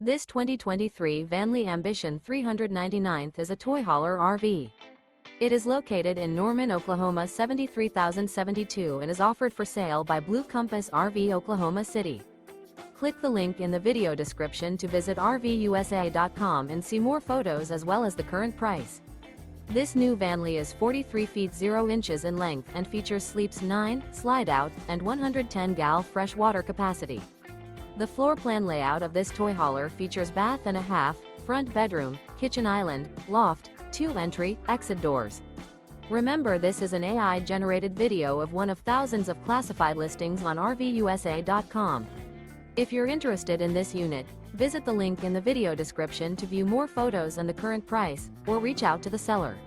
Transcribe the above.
This 2023 Vanleigh Ambition 399th is a toy hauler RV. It is located in Norman, Oklahoma 73072 and is offered for sale by Blue Compass RV Oklahoma City. Click the link in the video description to visit RVUSA.com and see more photos as well as the current price. This new Vanleigh is 43 feet 0 inches in length and features sleeps 9, Slideout, and 110 gal fresh water capacity. The floor plan layout of this toy hauler features bath and a half, front bedroom, kitchen island, loft, 2 entry, exit doors. Remember, this is an AI-generated video of one of thousands of classified listings on RVUSA.com. If you're interested in this unit, visit the link in the video description to view more photos and the current price, or reach out to the seller.